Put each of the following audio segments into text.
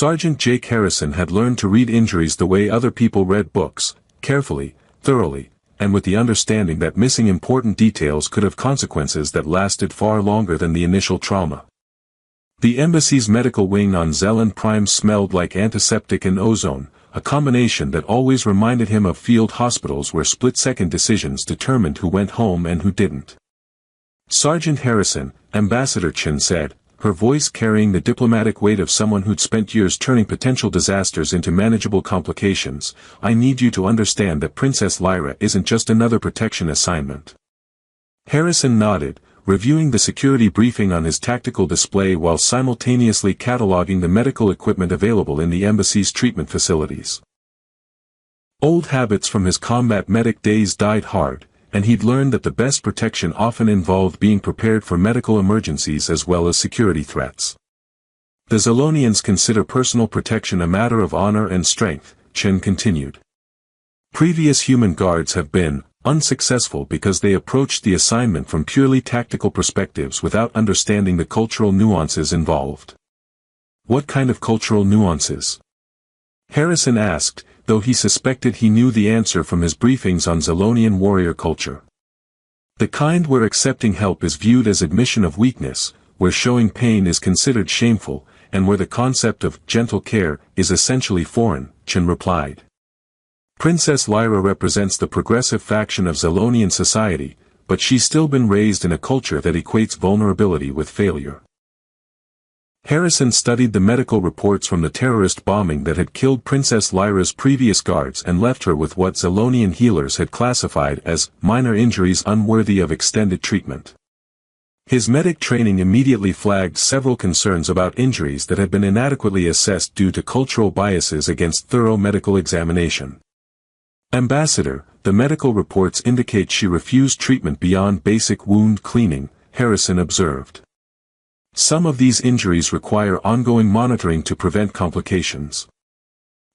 Sergeant Jake Harrison had learned to read injuries the way other people read books, carefully, thoroughly, and with the understanding that missing important details could have consequences that lasted far longer than the initial trauma. The embassy's medical wing on Zeland Prime smelled like antiseptic and ozone, a combination that always reminded him of field hospitals where split-second decisions determined who went home and who didn't. "Sergeant Harrison," Ambassador Chen said, her voice carrying the diplomatic weight of someone who'd spent years turning potential disasters into manageable complications, "I need you to understand that Princess Lyra isn't just another protection assignment." Harrison nodded, reviewing the security briefing on his tactical display while simultaneously cataloging the medical equipment available in the embassy's treatment facilities. Old habits from his combat medic days died hard, and he'd learned that the best protection often involved being prepared for medical emergencies as well as security threats. "The Zelonians consider personal protection a matter of honor and strength," Chen continued. "Previous human guards have been unsuccessful because they approached the assignment from purely tactical perspectives without understanding the cultural nuances involved." "What kind of cultural nuances?" Harrison asked, though he suspected he knew the answer from his briefings on Zelonian warrior culture. "The kind where accepting help is viewed as admission of weakness, where showing pain is considered shameful, and where the concept of gentle care is essentially foreign," Chen replied. "Princess Lyra represents the progressive faction of Zelonian society, but she's still been raised in a culture that equates vulnerability with failure." Harrison studied the medical reports from the terrorist bombing that had killed Princess Lyra's previous guards and left her with what Zelonian healers had classified as minor injuries unworthy of extended treatment. His medic training immediately flagged several concerns about injuries that had been inadequately assessed due to cultural biases against thorough medical examination. "Ambassador, the medical reports indicate she refused treatment beyond basic wound cleaning," Harrison observed. "Some of these injuries require ongoing monitoring to prevent complications."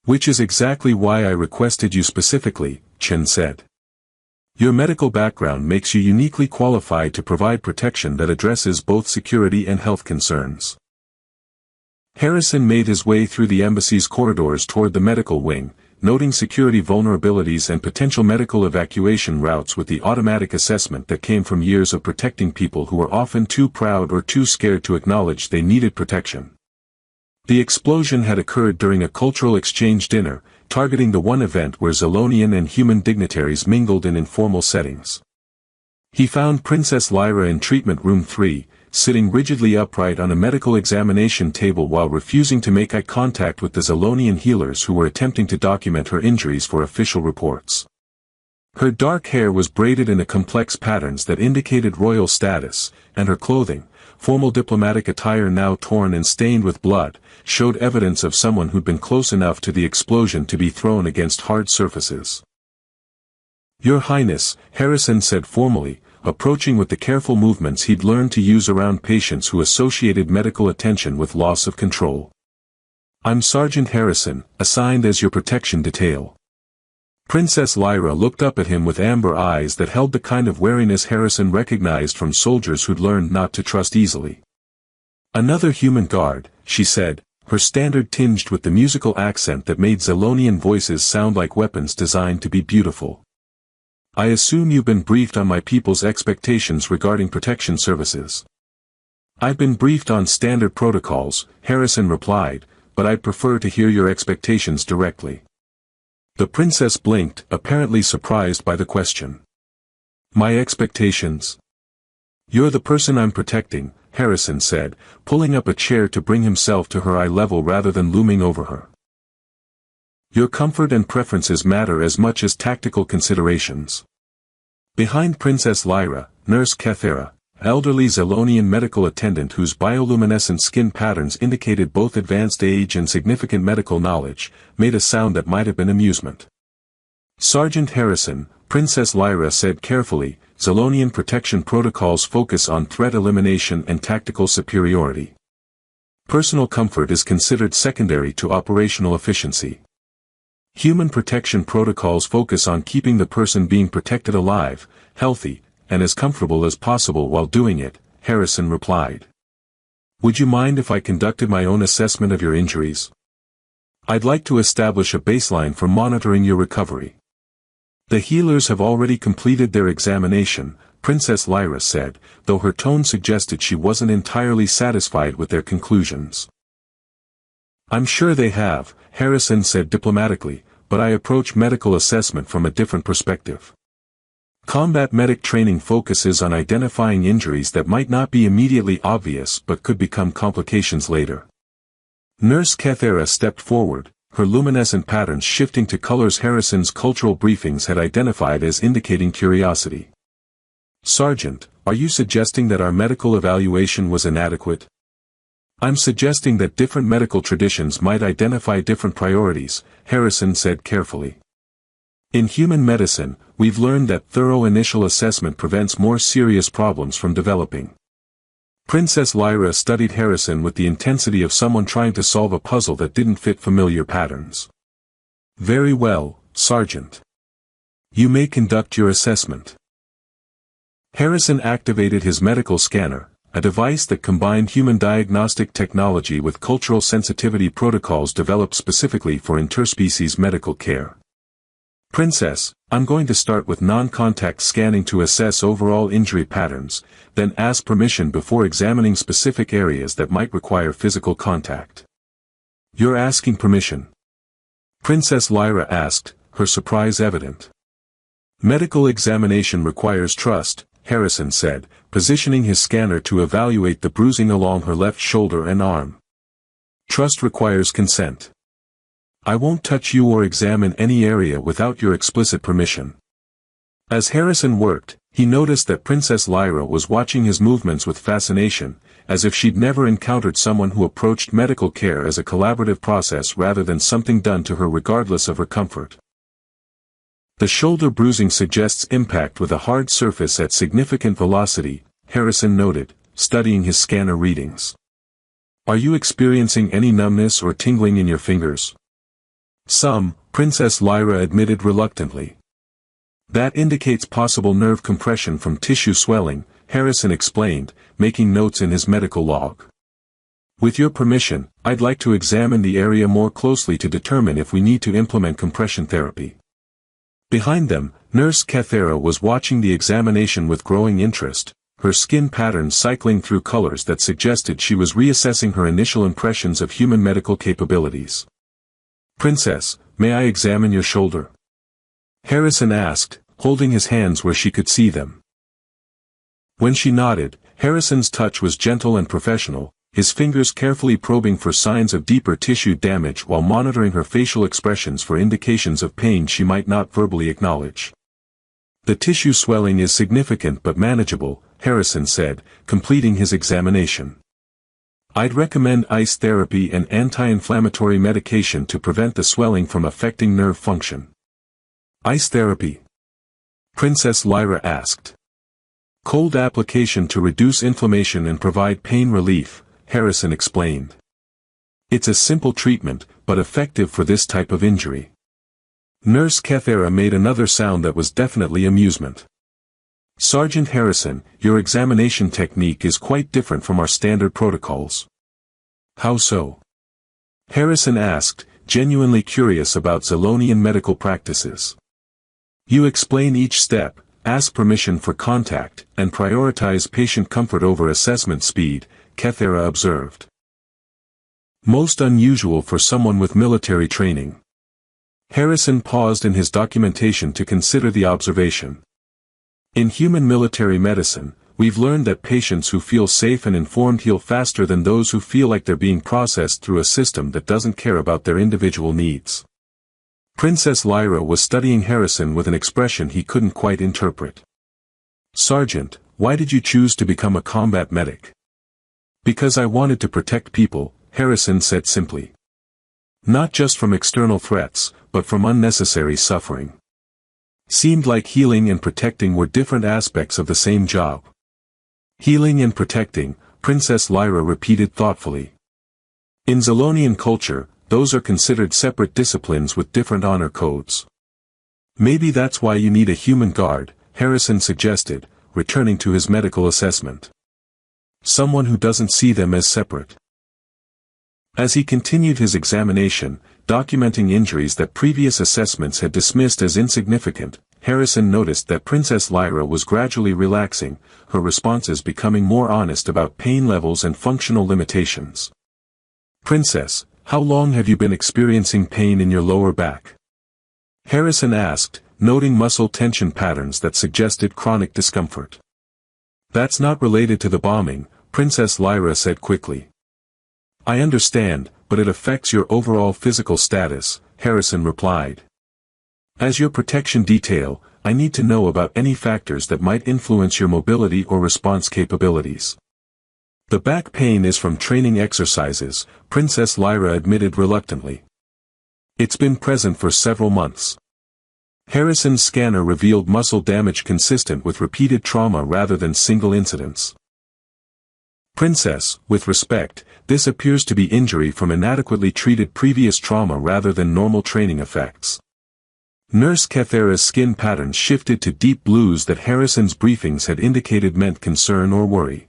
"Which is exactly why I requested you specifically," Chen said. "Your medical background makes you uniquely qualified to provide protection that addresses both security and health concerns." Harrison made his way through the embassy's corridors toward the medical wing, noting security vulnerabilities and potential medical evacuation routes with the automatic assessment that came from years of protecting people who were often too proud or too scared to acknowledge they needed protection. The explosion had occurred during a cultural exchange dinner, targeting the one event where Zelonian and human dignitaries mingled in informal settings. He found Princess Lyra in Treatment Room 3, sitting rigidly upright on a medical examination table while refusing to make eye contact with the Zelonian healers who were attempting to document her injuries for official reports. Her dark hair was braided in complex patterns that indicated royal status, and her clothing, formal diplomatic attire now torn and stained with blood, showed evidence of someone who'd been close enough to the explosion to be thrown against hard surfaces. "Your Highness," Harrison said formally, approaching with the careful movements he'd learned to use around patients who associated medical attention with loss of control. "I'm Sergeant Harrison, assigned as your protection detail." Princess Lyra looked up at him with amber eyes that held the kind of wariness Harrison recognized from soldiers who'd learned not to trust easily. "Another human guard," she said, her standard tinged with the musical accent that made Zelonian voices sound like weapons designed to be beautiful. "I assume you've been briefed on my people's expectations regarding protection services." "I've been briefed on standard protocols," Harrison replied, "but I'd prefer to hear your expectations directly." The princess blinked, apparently surprised by the question. "My expectations?" "You're the person I'm protecting," Harrison said, pulling up a chair to bring himself to her eye level rather than looming over her. "Your comfort and preferences matter as much as tactical considerations." Behind Princess Lyra, Nurse Kethera, elderly Zelonian medical attendant whose bioluminescent skin patterns indicated both advanced age and significant medical knowledge, made a sound that might have been amusement. "Sergeant Harrison," Princess Lyra said carefully, "Zelonian protection protocols focus on threat elimination and tactical superiority. Personal comfort is considered secondary to operational efficiency. Human protection protocols focus on keeping the person being protected alive, healthy, and as comfortable as possible while doing it," Harrison replied. "Would you mind if I conducted my own assessment of your injuries?" I'd like to establish a baseline for monitoring your recovery. The healers have already completed their examination, Princess Lyra said, though her tone suggested she wasn't entirely satisfied with their conclusions. I'm sure they have, Harrison said diplomatically, but I approach medical assessment from a different perspective. Combat medic training focuses on identifying injuries that might not be immediately obvious but could become complications later. Nurse Kethera stepped forward, her luminescent patterns shifting to colors Harrison's cultural briefings had identified as indicating curiosity. Sergeant, are you suggesting that our medical evaluation was inadequate? I'm suggesting that different medical traditions might identify different priorities, Harrison said carefully. In human medicine, we've learned that thorough initial assessment prevents more serious problems from developing. Princess Lyra studied Harrison with the intensity of someone trying to solve a puzzle that didn't fit familiar patterns. Very well, Sergeant. You may conduct your assessment. Harrison activated his medical scanner, a device that combined human diagnostic technology with cultural sensitivity protocols developed specifically for interspecies medical care. Princess, I'm going to start with non-contact scanning to assess overall injury patterns, then ask permission before examining specific areas that might require physical contact. You're asking permission? Princess Lyra asked, her surprise evident. Medical examination requires trust, Harrison said, positioning his scanner to evaluate the bruising along her left shoulder and arm. Trust requires consent. I won't touch you or examine any area without your explicit permission. As Harrison worked, he noticed that Princess Lyra was watching his movements with fascination, as if she'd never encountered someone who approached medical care as a collaborative process rather than something done to her regardless of her comfort. The shoulder bruising suggests impact with a hard surface at significant velocity, Harrison noted, studying his scanner readings. Are you experiencing any numbness or tingling in your fingers? Some, Princess Lyra admitted reluctantly. That indicates possible nerve compression from tissue swelling, Harrison explained, making notes in his medical log. With your permission, I'd like to examine the area more closely to determine if we need to implement compression therapy. Behind them, Nurse Kethera was watching the examination with growing interest, her skin patterns cycling through colors that suggested she was reassessing her initial impressions of human medical capabilities. Princess, may I examine your shoulder? Harrison asked, holding his hands where she could see them. When she nodded, Harrison's touch was gentle and professional, his fingers carefully probing for signs of deeper tissue damage while monitoring her facial expressions for indications of pain she might not verbally acknowledge. The tissue swelling is significant but manageable, Harrison said, completing his examination. I'd recommend ice therapy and anti-inflammatory medication to prevent the swelling from affecting nerve function. Ice therapy? Princess Lyra asked. Cold application to reduce inflammation and provide pain relief, Harrison explained. It's a simple treatment, but effective for this type of injury. Nurse Kethera made another sound that was definitely amusement. Sergeant Harrison, your examination technique is quite different from our standard protocols. How so? Harrison asked, genuinely curious about Zolonian medical practices. You explain each step, ask permission for contact, and prioritize patient comfort over assessment speed, Kethera observed. Most unusual for someone with military training. Harrison paused in his documentation to consider the observation. In human military medicine, we've learned that patients who feel safe and informed heal faster than those who feel like they're being processed through a system that doesn't care about their individual needs. Princess Lyra was studying Harrison with an expression he couldn't quite interpret. Sergeant, why did you choose to become a combat medic? Because I wanted to protect people, Harrison said simply. Not just from external threats, but from unnecessary suffering. Seemed like healing and protecting were different aspects of the same job. Healing and protecting, Princess Lyra repeated thoughtfully. In Zolonian culture, those are considered separate disciplines with different honor codes. Maybe that's why you need a human guard, Harrison suggested, returning to his medical assessment. Someone who doesn't see them as separate. As he continued his examination, documenting injuries that previous assessments had dismissed as insignificant, Harrison noticed that Princess Lyra was gradually relaxing, her responses becoming more honest about pain levels and functional limitations. "Princess, how long have you been experiencing pain in your lower back?" Harrison asked, noting muscle tension patterns that suggested chronic discomfort. "That's not related to the bombing," Princess Lyra said quickly. "I understand, but it affects your overall physical status," Harrison replied. "As your protection detail, I need to know about any factors that might influence your mobility or response capabilities." "The back pain is from training exercises," Princess Lyra admitted reluctantly. "It's been present for several months." Harrison's scanner revealed muscle damage consistent with repeated trauma rather than single incidents. "Princess, with respect, this appears to be injury from inadequately treated previous trauma rather than normal training effects." Nurse Cathera's skin patterns shifted to deep blues that Harrison's briefings had indicated meant concern or worry.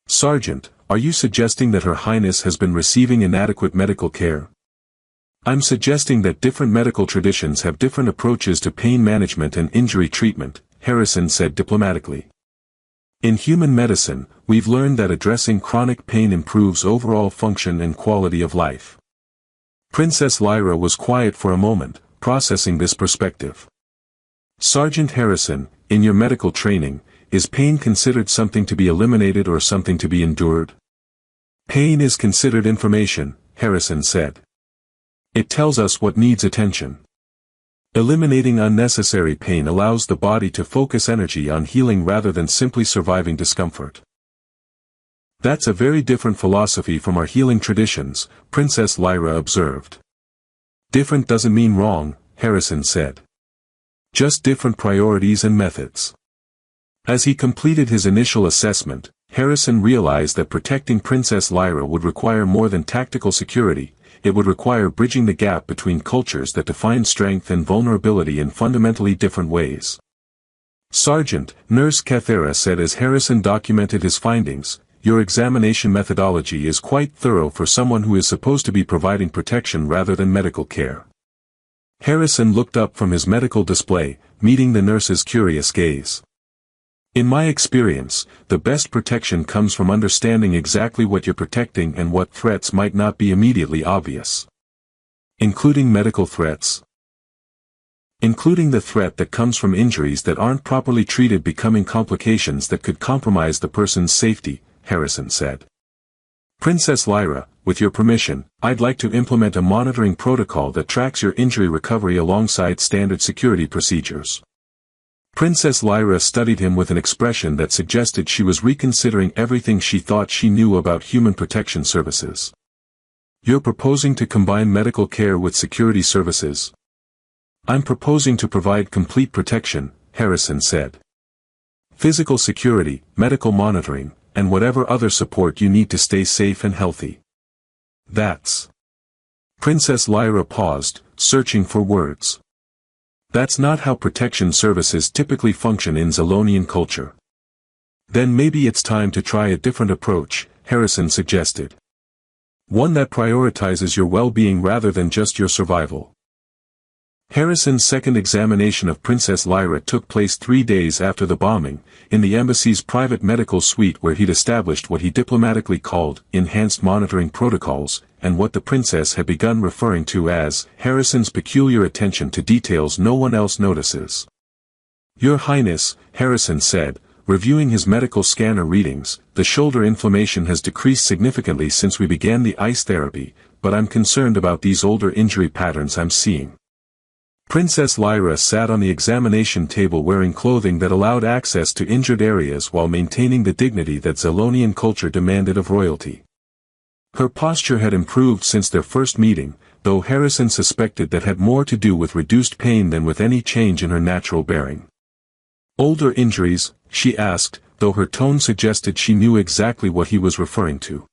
"Sergeant, are you suggesting that Her Highness has been receiving inadequate medical care?" "I'm suggesting that different medical traditions have different approaches to pain management and injury treatment," Harrison said diplomatically. "In human medicine, we've learned that addressing chronic pain improves overall function and quality of life." Princess Lyra was quiet for a moment, processing this perspective. "Sergeant Harrison, in your medical training, is pain considered something to be eliminated or something to be endured?" "Pain is considered information," Harrison said. "It tells us what needs attention. Eliminating unnecessary pain allows the body to focus energy on healing rather than simply surviving discomfort." "That's a very different philosophy from our healing traditions," Princess Lyra observed. "Different doesn't mean wrong," Harrison said. "Just different priorities and methods." As he completed his initial assessment, Harrison realized that protecting Princess Lyra would require more than tactical security. It would require bridging the gap between cultures that define strength and vulnerability in fundamentally different ways. "Sergeant," Nurse Cathera said as Harrison documented his findings, "your examination methodology is quite thorough for someone who is supposed to be providing protection rather than medical care." Harrison looked up from his medical display, meeting the nurse's curious gaze. "In my experience, the best protection comes from understanding exactly what you're protecting and what threats might not be immediately obvious." "Including medical threats?" "Including the threat that comes from injuries that aren't properly treated becoming complications that could compromise the person's safety," Harrison said. "Princess Lyra, with your permission, I'd like to implement a monitoring protocol that tracks your injury recovery alongside standard security procedures." Princess Lyra studied him with an expression that suggested she was reconsidering everything she thought she knew about human protection services. "You're proposing to combine medical care with security services?" "I'm proposing to provide complete protection," Harrison said. "Physical security, medical monitoring, and whatever other support you need to stay safe and healthy." "That's..." Princess Lyra paused, searching for words. "That's not how protection services typically function in Zalonian culture." "Then maybe it's time to try a different approach," Harrison suggested. "One that prioritizes your well-being rather than just your survival." Harrison's second examination of Princess Lyra took place 3 days after the bombing, in the embassy's private medical suite where he'd established what he diplomatically called enhanced monitoring protocols, and what the princess had begun referring to as Harrison's peculiar attention to details no one else notices. "Your Highness," Harrison said, reviewing his medical scanner readings, "the shoulder inflammation has decreased significantly since we began the ice therapy, but I'm concerned about these older injury patterns I'm seeing." Princess Lyra sat on the examination table wearing clothing that allowed access to injured areas while maintaining the dignity that Zalonian culture demanded of royalty. Her posture had improved since their first meeting, though Harrison suspected that had more to do with reduced pain than with any change in her natural bearing. "Older injuries?" she asked, though her tone suggested she knew exactly what he was referring to.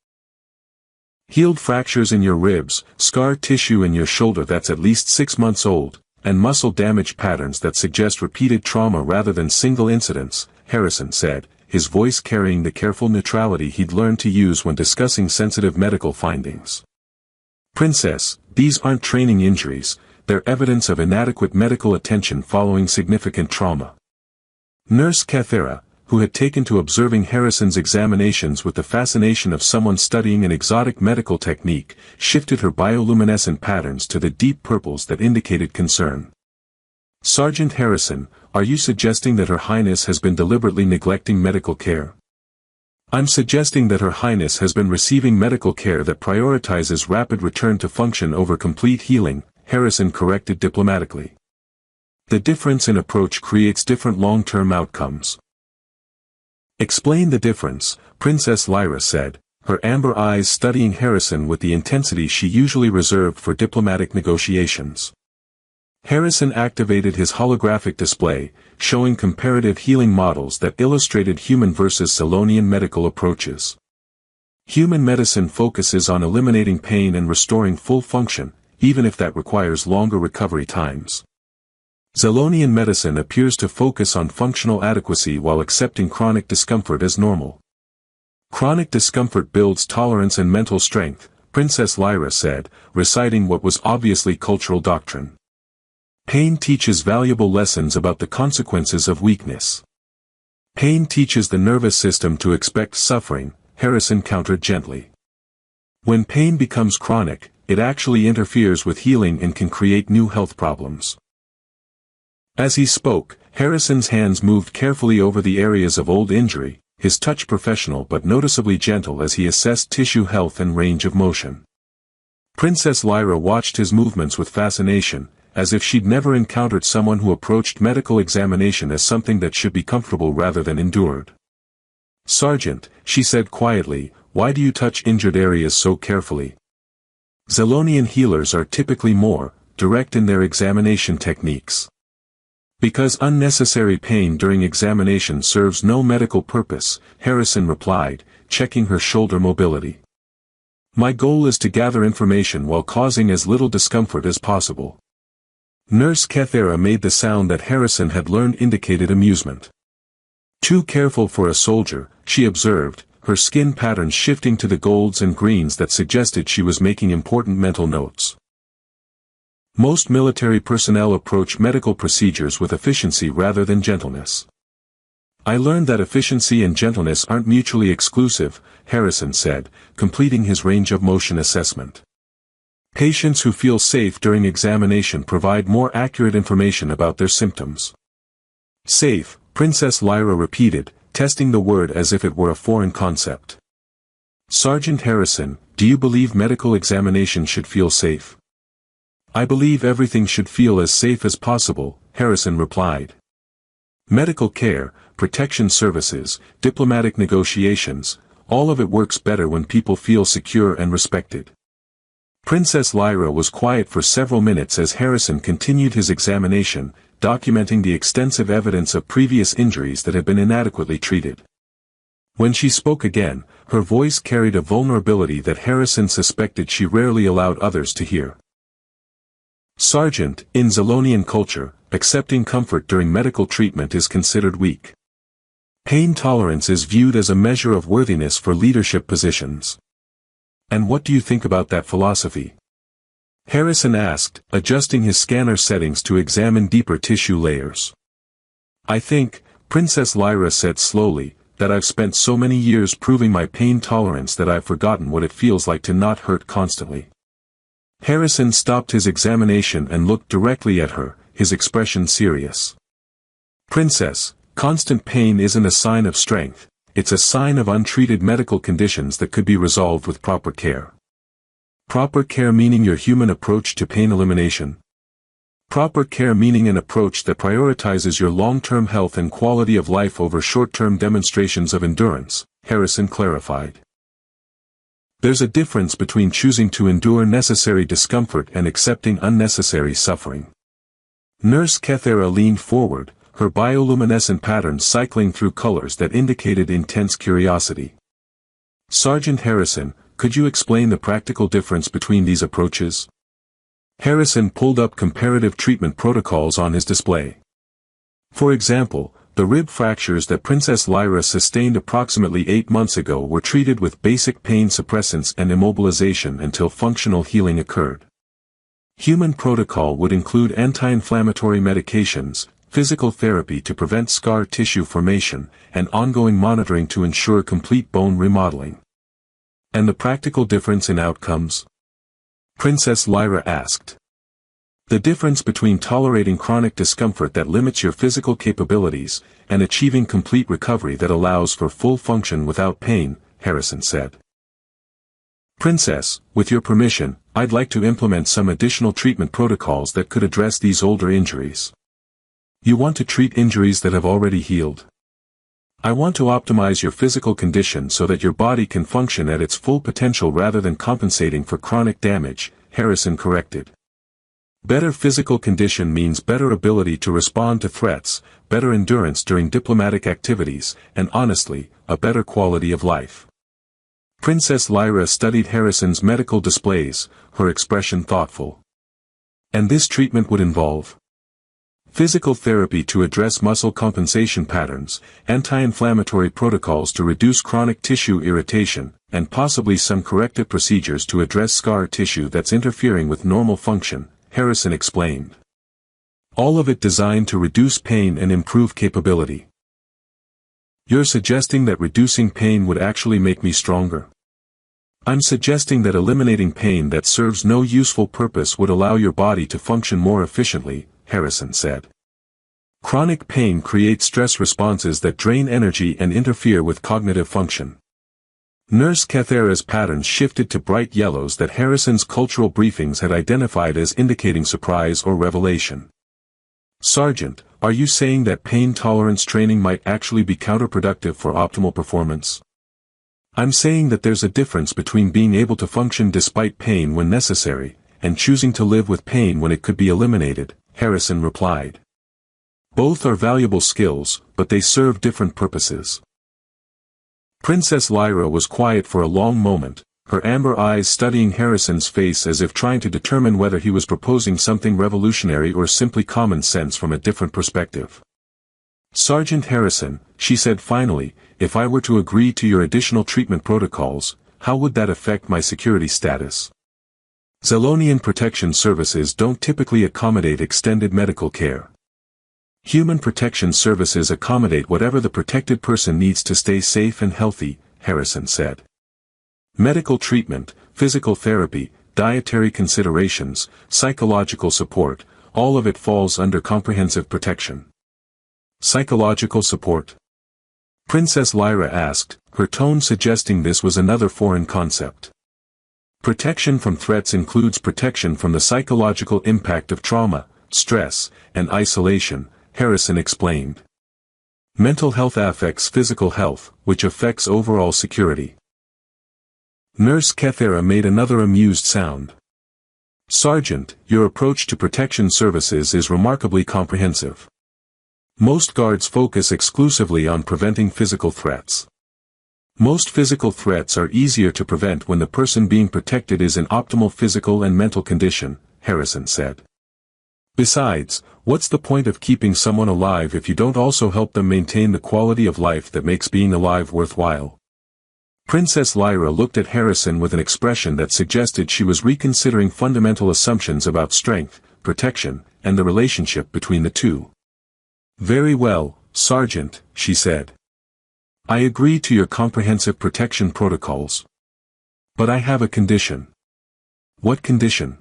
"Healed fractures in your ribs, scar tissue in your shoulder that's at least 6 months old, and muscle damage patterns that suggest repeated trauma rather than single incidents," Harrison said, his voice carrying the careful neutrality he'd learned to use when discussing sensitive medical findings. Princess, these aren't training injuries, they're evidence of inadequate medical attention following significant trauma. Nurse Cathera, who had taken to observing Harrison's examinations with the fascination of someone studying an exotic medical technique, shifted her bioluminescent patterns to the deep purples that indicated concern. Sergeant Harrison, are you suggesting that Her Highness has been deliberately neglecting medical care? I'm suggesting that Her Highness has been receiving medical care that prioritizes rapid return to function over complete healing, Harrison corrected diplomatically. The difference in approach creates different long-term outcomes. Explain the difference, Princess Lyra said, her amber eyes studying Harrison with the intensity she usually reserved for diplomatic negotiations. Harrison activated his holographic display, showing comparative healing models that illustrated human versus Zolonian medical approaches. Human medicine focuses on eliminating pain and restoring full function, even if that requires longer recovery times. Zolonian medicine appears to focus on functional adequacy while accepting chronic discomfort as normal. Chronic discomfort builds tolerance and mental strength, Princess Lyra said, reciting what was obviously cultural doctrine. Pain teaches valuable lessons about the consequences of weakness. Pain teaches the nervous system to expect suffering, Harrison countered gently. When pain becomes chronic, it actually interferes with healing and can create new health problems. As he spoke, Harrison's hands moved carefully over the areas of old injury, his touch professional but noticeably gentle as he assessed tissue health and range of motion. Princess Lyra watched his movements with fascination, as if she'd never encountered someone who approached medical examination as something that should be comfortable rather than endured. Sergeant, she said quietly, why do you touch injured areas so carefully? Zolonian healers are typically more direct in their examination techniques. Because unnecessary pain during examination serves no medical purpose, Harrison replied, checking her shoulder mobility. My goal is to gather information while causing as little discomfort as possible. Nurse Cathera made the sound that Harrison had learned indicated amusement. Too careful for a soldier, she observed, her skin patterns shifting to the golds and greens that suggested she was making important mental notes. Most military personnel approach medical procedures with efficiency rather than gentleness. I learned that efficiency and gentleness aren't mutually exclusive, Harrison said, completing his range of motion assessment. Patients who feel safe during examination provide more accurate information about their symptoms. Safe, Princess Lyra repeated, testing the word as if it were a foreign concept. Sergeant Harrison, do you believe medical examination should feel safe? I believe everything should feel as safe as possible, Harrison replied. Medical care, protection services, diplomatic negotiations, all of it works better when people feel secure and respected. Princess Lyra was quiet for several minutes as Harrison continued his examination, documenting the extensive evidence of previous injuries that had been inadequately treated. When she spoke again, her voice carried a vulnerability that Harrison suspected she rarely allowed others to hear. Sergeant, in Zolonian culture, accepting comfort during medical treatment is considered weak. Pain tolerance is viewed as a measure of worthiness for leadership positions. And what do you think about that philosophy? Harrison asked, adjusting his scanner settings to examine deeper tissue layers. I think, Princess Lyra said slowly, that I've spent so many years proving my pain tolerance that I've forgotten what it feels like to not hurt constantly. Harrison stopped his examination and looked directly at her, his expression serious. Princess, constant pain isn't a sign of strength, it's a sign of untreated medical conditions that could be resolved with proper care. Proper care meaning your human approach to pain elimination. Proper care meaning an approach that prioritizes your long-term health and quality of life over short-term demonstrations of endurance, Harrison clarified. There's a difference between choosing to endure necessary discomfort and accepting unnecessary suffering. Nurse Cathera leaned forward, her bioluminescent patterns cycling through colors that indicated intense curiosity. Sergeant Harrison, could you explain the practical difference between these approaches? Harrison pulled up comparative treatment protocols on his display. For example, the rib fractures that Princess Lyra sustained approximately 8 months ago were treated with basic pain suppressants and immobilization until functional healing occurred. Human protocol would include anti-inflammatory medications, physical therapy to prevent scar tissue formation, and ongoing monitoring to ensure complete bone remodeling. And the practical difference in outcomes? Princess Lyra asked. The difference between tolerating chronic discomfort that limits your physical capabilities, and achieving complete recovery that allows for full function without pain, Harrison said. Princess, with your permission, I'd like to implement some additional treatment protocols that could address these older injuries. You want to treat injuries that have already healed? I want to optimize your physical condition so that your body can function at its full potential rather than compensating for chronic damage, Harrison corrected. Better physical condition means better ability to respond to threats, better endurance during diplomatic activities, and honestly, a better quality of life. Princess Lyra studied Harrison's medical displays, her expression thoughtful. And this treatment would involve physical therapy to address muscle compensation patterns, anti-inflammatory protocols to reduce chronic tissue irritation, and possibly some corrective procedures to address scar tissue that's interfering with normal function, Harrison explained. All of it designed to reduce pain and improve capability. You're suggesting that reducing pain would actually make me stronger? I'm suggesting that eliminating pain that serves no useful purpose would allow your body to function more efficiently, Harrison said. Chronic pain creates stress responses that drain energy and interfere with cognitive function. Nurse Cathera's patterns shifted to bright yellows that Harrison's cultural briefings had identified as indicating surprise or revelation. Sergeant, are you saying that pain tolerance training might actually be counterproductive for optimal performance? I'm saying that there's a difference between being able to function despite pain when necessary, and choosing to live with pain when it could be eliminated, Harrison replied. Both are valuable skills, but they serve different purposes. Princess Lyra was quiet for a long moment, her amber eyes studying Harrison's face as if trying to determine whether he was proposing something revolutionary or simply common sense from a different perspective. Sergeant Harrison, she said finally, if I were to agree to your additional treatment protocols, how would that affect my security status? Zelonian protection services don't typically accommodate extended medical care. Human protection services accommodate whatever the protected person needs to stay safe and healthy, Harrison said. Medical treatment, physical therapy, dietary considerations, psychological support, all of it falls under comprehensive protection. Psychological support? Princess Lyra asked, her tone suggesting this was another foreign concept. Protection from threats includes protection from the psychological impact of trauma, stress, and isolation, Harrison explained. Mental health affects physical health, which affects overall security. Nurse Cathera made another amused sound. Sergeant, your approach to protection services is remarkably comprehensive. Most guards focus exclusively on preventing physical threats. Most physical threats are easier to prevent when the person being protected is in optimal physical and mental condition, Harrison said. Besides, what's the point of keeping someone alive if you don't also help them maintain the quality of life that makes being alive worthwhile? Princess Lyra looked at Harrison with an expression that suggested she was reconsidering fundamental assumptions about strength, protection, and the relationship between the two. Very well, Sergeant, she said. I agree to your comprehensive protection protocols. But I have a condition. What condition?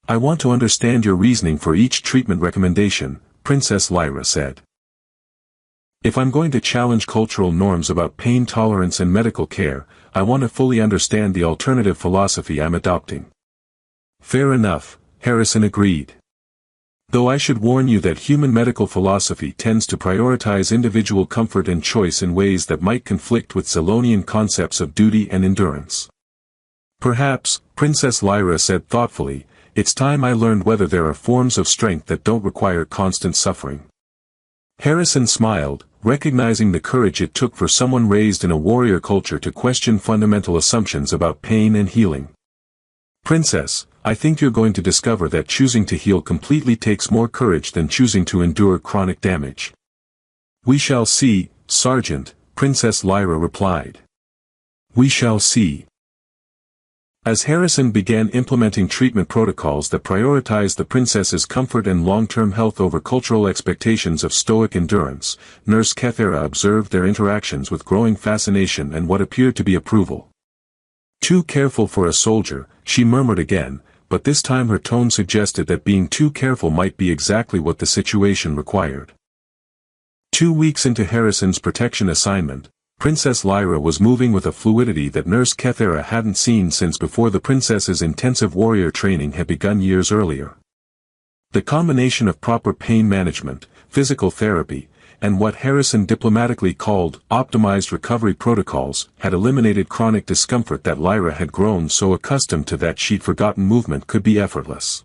I want to understand your reasoning for each treatment recommendation, Princess Lyra said. If I'm going to challenge cultural norms about pain tolerance and medical care, I want to fully understand the alternative philosophy I'm adopting. Fair enough, Harrison agreed. Though I should warn you that human medical philosophy tends to prioritize individual comfort and choice in ways that might conflict with Zelonian concepts of duty and endurance. Perhaps, Princess Lyra said thoughtfully, it's time I learned whether there are forms of strength that don't require constant suffering. Harrison smiled, recognizing the courage it took for someone raised in a warrior culture to question fundamental assumptions about pain and healing. Princess, I think you're going to discover that choosing to heal completely takes more courage than choosing to endure chronic damage. "We shall see, Sergeant," Princess Lyra replied. "We shall see." As Harrison began implementing treatment protocols that prioritized the princess's comfort and long-term health over cultural expectations of stoic endurance, Nurse Kethera observed their interactions with growing fascination and what appeared to be approval. "Too careful for a soldier," she murmured again, but this time her tone suggested that being too careful might be exactly what the situation required. 2 weeks into Harrison's protection assignment, Princess Lyra was moving with a fluidity that Nurse Kethera hadn't seen since before the princess's intensive warrior training had begun years earlier. The combination of proper pain management, physical therapy, and what Harrison diplomatically called optimized recovery protocols had eliminated chronic discomfort that Lyra had grown so accustomed to that she'd forgotten movement could be effortless.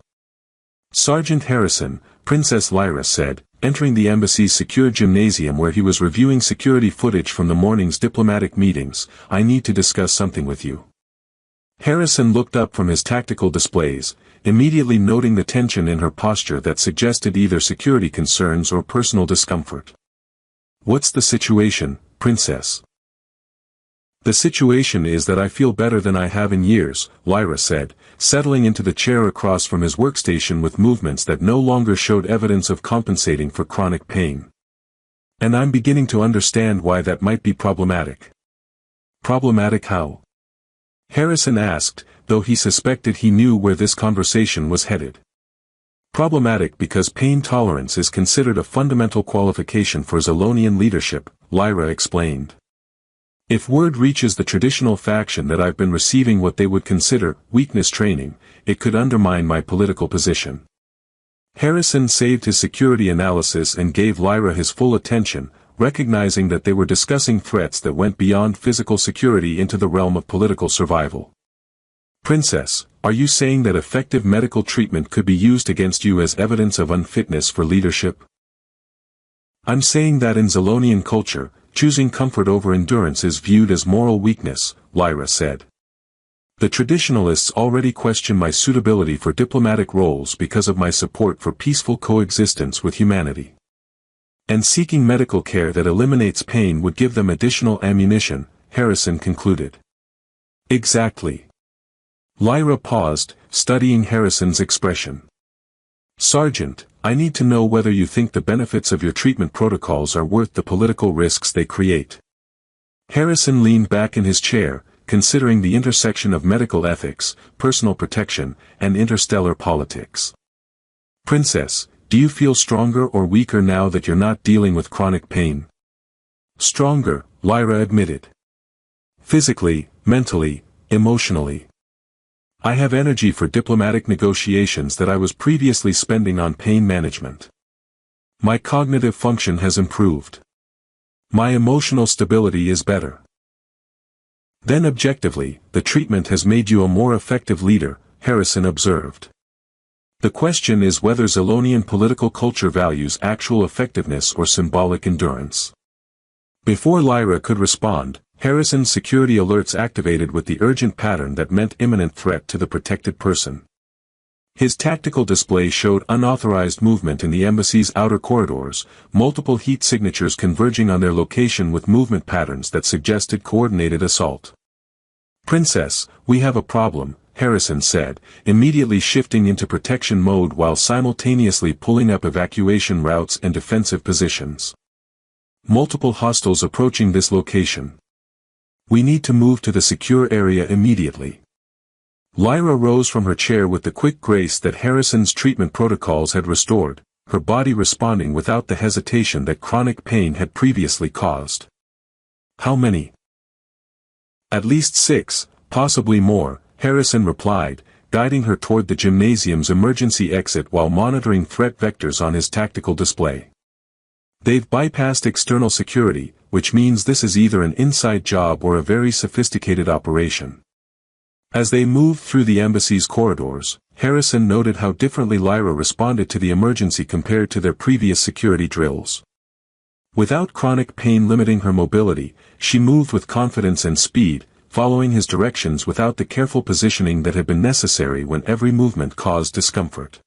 "Sergeant Harrison," Princess Lyra said, entering the embassy's secure gymnasium where he was reviewing security footage from the morning's diplomatic meetings, "I need to discuss something with you." Harrison looked up from his tactical displays, immediately noting the tension in her posture that suggested either security concerns or personal discomfort. "What's the situation, Princess?" "The situation is that I feel better than I have in years," Lyra said, settling into the chair across from his workstation with movements that no longer showed evidence of compensating for chronic pain. "And I'm beginning to understand why that might be problematic." "Problematic how?" Harrison asked, though he suspected he knew where this conversation was headed. "Problematic because pain tolerance is considered a fundamental qualification for Zolonian leadership," Lyra explained. "If word reaches the traditional faction that I've been receiving what they would consider weakness training, it could undermine my political position." Harrison saved his security analysis and gave Lyra his full attention, recognizing that they were discussing threats that went beyond physical security into the realm of political survival. "Princess, are you saying that effective medical treatment could be used against you as evidence of unfitness for leadership?" "I'm saying that in Zolonian culture, choosing comfort over endurance is viewed as moral weakness," Lyra said. "The traditionalists already question my suitability for diplomatic roles because of my support for peaceful coexistence with humanity. And seeking medical care that eliminates pain would give them additional ammunition," Harrison concluded. "Exactly." Lyra paused, studying Harrison's expression. "Sergeant, I need to know whether you think the benefits of your treatment protocols are worth the political risks they create." Harrison leaned back in his chair, considering the intersection of medical ethics, personal protection, and interstellar politics. "Princess, do you feel stronger or weaker now that you're not dealing with chronic pain?" "Stronger," Lyra admitted. "Physically, mentally, emotionally. I have energy for diplomatic negotiations that I was previously spending on pain management. My cognitive function has improved. My emotional stability is better." "Then objectively, the treatment has made you a more effective leader," Harrison observed. "The question is whether Zolonian political culture values actual effectiveness or symbolic endurance." Before Lyra could respond, Harrison's security alerts activated with the urgent pattern that meant imminent threat to the protected person. His tactical display showed unauthorized movement in the embassy's outer corridors, multiple heat signatures converging on their location with movement patterns that suggested coordinated assault. "Princess, we have a problem," Harrison said, immediately shifting into protection mode while simultaneously pulling up evacuation routes and defensive positions. "Multiple hostiles approaching this location. We need to move to the secure area immediately." Lyra rose from her chair with the quick grace that Harrison's treatment protocols had restored, her body responding without the hesitation that chronic pain had previously caused. "How many?" "At least 6, possibly more," Harrison replied, guiding her toward the gymnasium's emergency exit while monitoring threat vectors on his tactical display. "They've bypassed external security, which means this is either an inside job or a very sophisticated operation." As they moved through the embassy's corridors, Harrison noted how differently Lyra responded to the emergency compared to their previous security drills. Without chronic pain limiting her mobility, she moved with confidence and speed, following his directions without the careful positioning that had been necessary when every movement caused discomfort.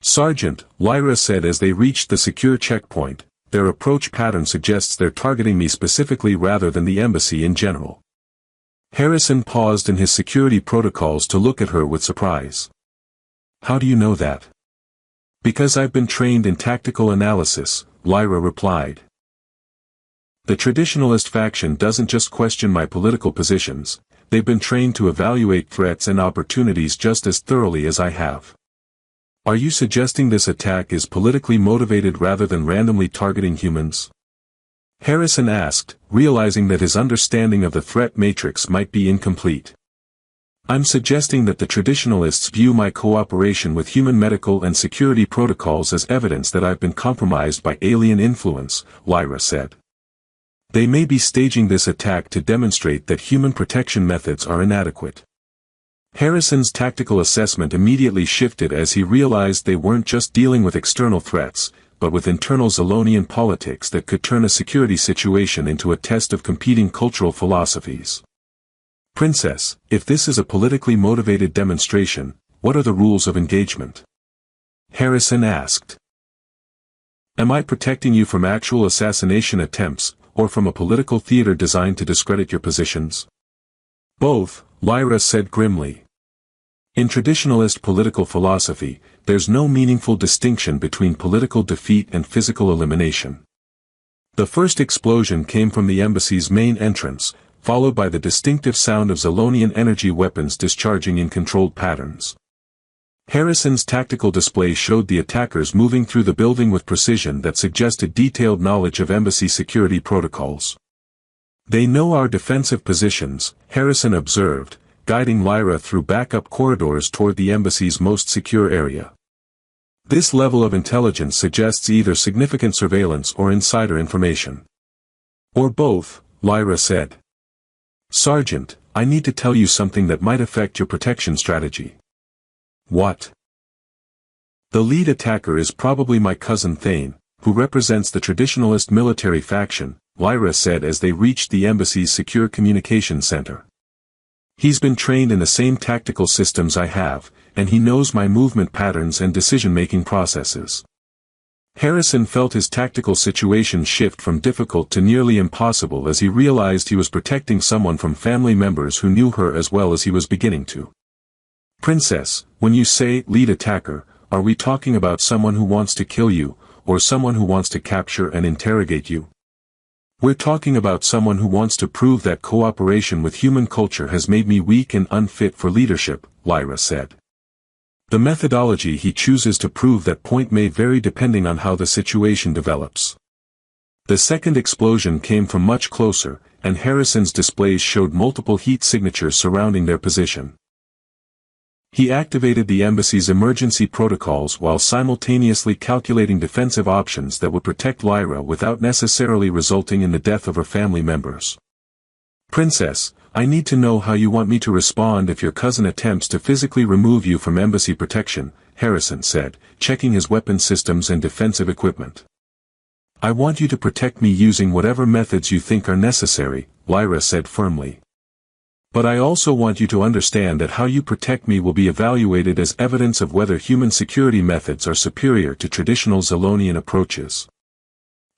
"Sergeant," Lyra said as they reached the secure checkpoint, their approach pattern suggests they're targeting me specifically rather than the embassy in general. Harrison paused in his security protocols to look at her with surprise. How do you know that? Because I've been trained in tactical analysis, Lyra replied. The traditionalist faction doesn't just question my political positions, they've been trained to evaluate threats and opportunities just as thoroughly as I have. Are you suggesting this attack is politically motivated rather than randomly targeting humans? Harrison asked, realizing that his understanding of the threat matrix might be incomplete. I'm suggesting that the traditionalists view my cooperation with human medical and security protocols as evidence that I've been compromised by alien influence, Lyra said. They may be staging this attack to demonstrate that human protection methods are inadequate. Harrison's tactical assessment immediately shifted as he realized they weren't just dealing with external threats, but with internal Zolonian politics that could turn a security situation into a test of competing cultural philosophies. Princess, if this is a politically motivated demonstration, what are the rules of engagement? Harrison asked. Am I protecting you from actual assassination attempts, or from a political theater designed to discredit your positions? Both, Lyra said grimly. In traditionalist political philosophy, there's no meaningful distinction between political defeat and physical elimination. The first explosion came from the embassy's main entrance, followed by the distinctive sound of Zolonian energy weapons discharging in controlled patterns. Harrison's tactical display showed the attackers moving through the building with precision that suggested detailed knowledge of embassy security protocols. They know our defensive positions, Harrison observed, guiding Lyra through backup corridors toward the embassy's most secure area. This level of intelligence suggests either significant surveillance or insider information. Or both, Lyra said. Sergeant, I need to tell you something that might affect your protection strategy. What? The lead attacker is probably my cousin Thane, who represents the traditionalist military faction, Lyra said as they reached the embassy's secure communication center. He's been trained in the same tactical systems I have, and he knows my movement patterns and decision-making processes. Harrison felt his tactical situation shift from difficult to nearly impossible as he realized he was protecting someone from family members who knew her as well as he was beginning to. Princess, when you say lead attacker, are we talking about someone who wants to kill you, or someone who wants to capture and interrogate you? We're talking about someone who wants to prove that cooperation with human culture has made me weak and unfit for leadership, Lyra said. The methodology he chooses to prove that point may vary depending on how the situation develops. The second explosion came from much closer, and Harrison's displays showed multiple heat signatures surrounding their position. He activated the embassy's emergency protocols while simultaneously calculating defensive options that would protect Lyra without necessarily resulting in the death of her family members. Princess, I need to know how you want me to respond if your cousin attempts to physically remove you from embassy protection, Harrison said, checking his weapon systems and defensive equipment. I want you to protect me using whatever methods you think are necessary, Lyra said firmly. But I also want you to understand that how you protect me will be evaluated as evidence of whether human security methods are superior to traditional Zolonian approaches.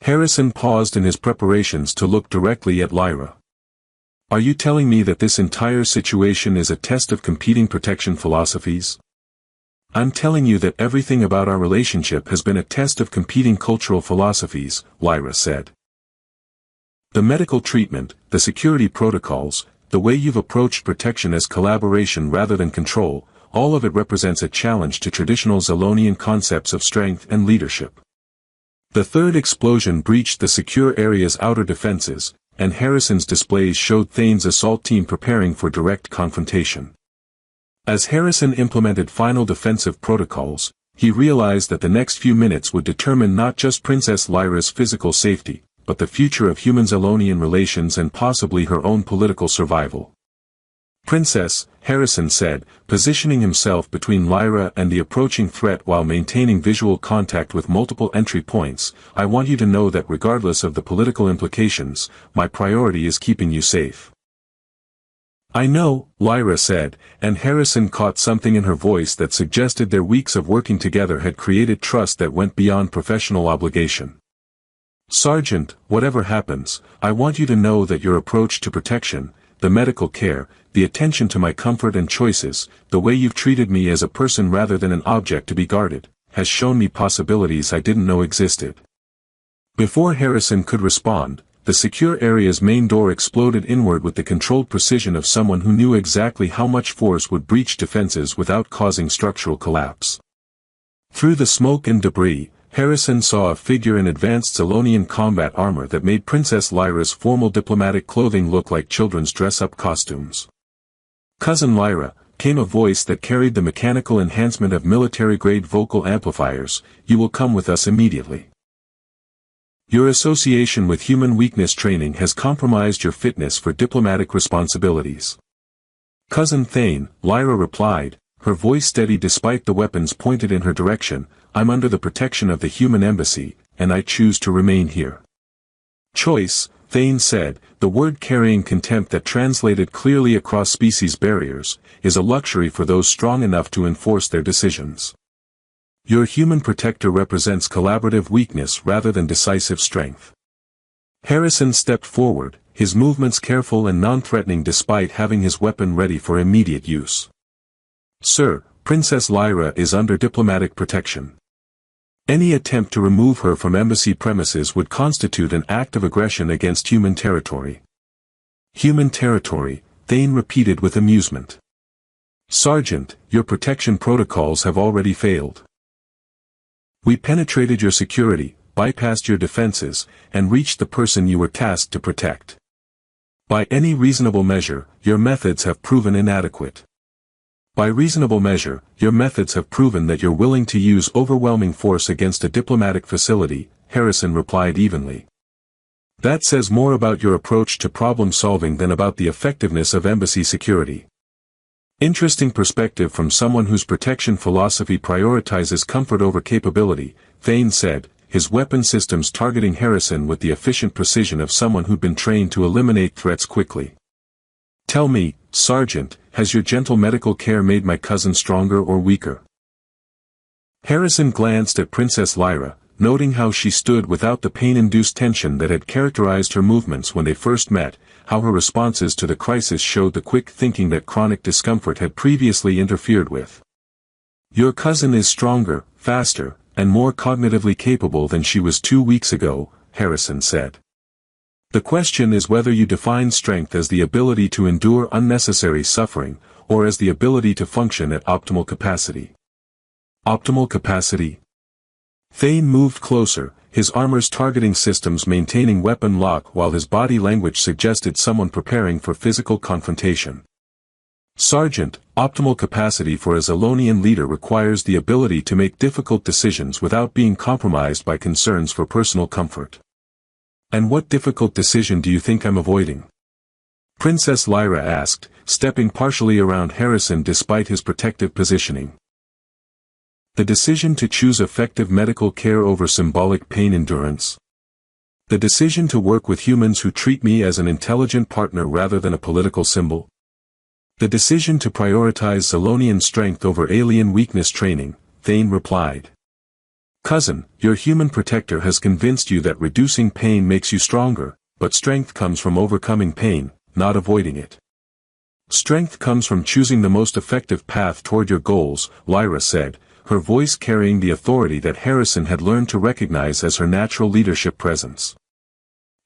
Harrison paused in his preparations to look directly at Lyra. Are you telling me that this entire situation is a test of competing protection philosophies? I'm telling you that everything about our relationship has been a test of competing cultural philosophies, Lyra said. The medical treatment, the security protocols, the way you've approached protection as collaboration rather than control, all of it represents a challenge to traditional Zolonian concepts of strength and leadership. The third explosion breached the secure area's outer defenses, and Harrison's displays showed Thane's assault team preparing for direct confrontation. As Harrison implemented final defensive protocols, he realized that the next few minutes would determine not just Princess Lyra's physical safety, but the future of human-Zolonian relations and possibly her own political survival. Princess, Harrison said, positioning himself between Lyra and the approaching threat while maintaining visual contact with multiple entry points, I want you to know that regardless of the political implications, my priority is keeping you safe. I know, Lyra said, and Harrison caught something in her voice that suggested their weeks of working together had created trust that went beyond professional obligation. Sergeant, whatever happens, I want you to know that your approach to protection, the medical care, the attention to my comfort and choices, the way you've treated me as a person rather than an object to be guarded, has shown me possibilities I didn't know existed." Before Harrison could respond, the secure area's main door exploded inward with the controlled precision of someone who knew exactly how much force would breach defenses without causing structural collapse. Through the smoke and debris, Harrison saw a figure in advanced Zolonian combat armor that made Princess Lyra's formal diplomatic clothing look like children's dress-up costumes. "Cousin Lyra," came a voice that carried the mechanical enhancement of military-grade vocal amplifiers, "you will come with us immediately. Your association with human weakness training has compromised your fitness for diplomatic responsibilities." "Cousin Thane," Lyra replied, her voice steady despite the weapons pointed in her direction, "I'm under the protection of the human embassy, and I choose to remain here." "Choice," Thane said, the word carrying contempt that translated clearly across species barriers, "is a luxury for those strong enough to enforce their decisions. Your human protector represents collaborative weakness rather than decisive strength." Harrison stepped forward, his movements careful and non-threatening despite having his weapon ready for immediate use. "Sir, Princess Lyra is under diplomatic protection. Any attempt to remove her from embassy premises would constitute an act of aggression against human territory." "Human territory," Thane repeated with amusement. "Sergeant, your protection protocols have already failed. We penetrated your security, bypassed your defenses, and reached the person you were tasked to protect. By any reasonable measure, your methods have proven inadequate. By reasonable measure, your methods have proven that you're willing to use overwhelming force against a diplomatic facility," Harrison replied evenly. "That says more about your approach to problem-solving than about the effectiveness of embassy security." "Interesting perspective from someone whose protection philosophy prioritizes comfort over capability," Thane said, his weapon systems targeting Harrison with the efficient precision of someone who'd been trained to eliminate threats quickly. "Tell me, Sergeant, has your gentle medical care made my cousin stronger or weaker?" Harrison glanced at Princess Lyra, noting how she stood without the pain-induced tension that had characterized her movements when they first met, how her responses to the crisis showed the quick thinking that chronic discomfort had previously interfered with. "Your cousin is stronger, faster, and more cognitively capable than she was 2 weeks ago," Harrison said. "The question is whether you define strength as the ability to endure unnecessary suffering, or as the ability to function at optimal capacity." "Optimal capacity?" Thane moved closer, his armor's targeting systems maintaining weapon lock while his body language suggested someone preparing for physical confrontation. "Sergeant, optimal capacity for a Zolonian leader requires the ability to make difficult decisions without being compromised by concerns for personal comfort." "And what difficult decision do you think I'm avoiding?" Princess Lyra asked, stepping partially around Harrison despite his protective positioning. "The decision to choose effective medical care over symbolic pain endurance. The decision to work with humans who treat me as an intelligent partner rather than a political symbol. The decision to prioritize Zolonian strength over alien weakness training," Thane replied. "Cousin, your human protector has convinced you that reducing pain makes you stronger, but strength comes from overcoming pain, not avoiding it. Strength comes from choosing the most effective path toward your goals," Lyra said, her voice carrying the authority that Harrison had learned to recognize as her natural leadership presence.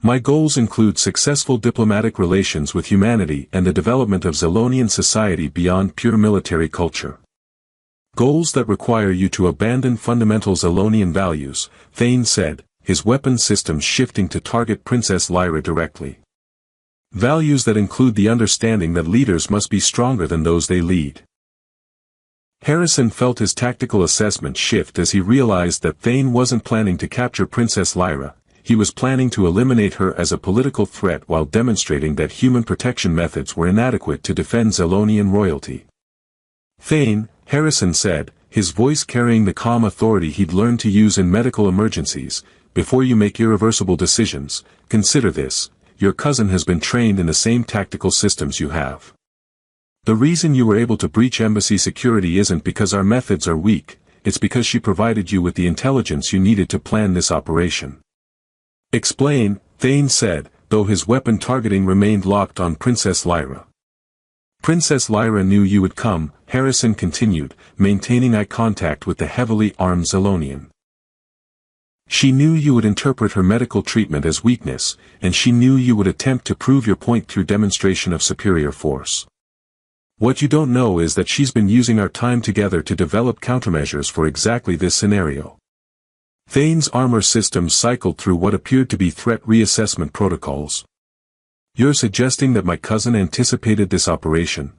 "My goals include successful diplomatic relations with humanity and the development of Zolonian society beyond pure military culture. Goals that require you to abandon fundamental Zolonian values," Thane said, his weapon systems shifting to target Princess Lyra directly. "Values that include the understanding that leaders must be stronger than those they lead." Harrison felt his tactical assessment shift as he realized that Thane wasn't planning to capture Princess Lyra, he was planning to eliminate her as a political threat while demonstrating that human protection methods were inadequate to defend Zolonian royalty. "Thane," Harrison said, his voice carrying the calm authority he'd learned to use in medical emergencies, "before you make irreversible decisions, consider this: your cousin has been trained in the same tactical systems you have. The reason you were able to breach embassy security isn't because our methods are weak, it's because she provided you with the intelligence you needed to plan this operation. Explain, Thane said, though his weapon targeting remained locked on Princess Lyra. Princess Lyra knew you would come, Harrison continued, maintaining eye contact with the heavily armed Zalonian. She knew you would interpret her medical treatment as weakness, and she knew you would attempt to prove your point through demonstration of superior force. What you don't know is that she's been using our time together to develop countermeasures for exactly this scenario. Thane's armor systems cycled through what appeared to be threat reassessment protocols. You're suggesting that my cousin anticipated this operation?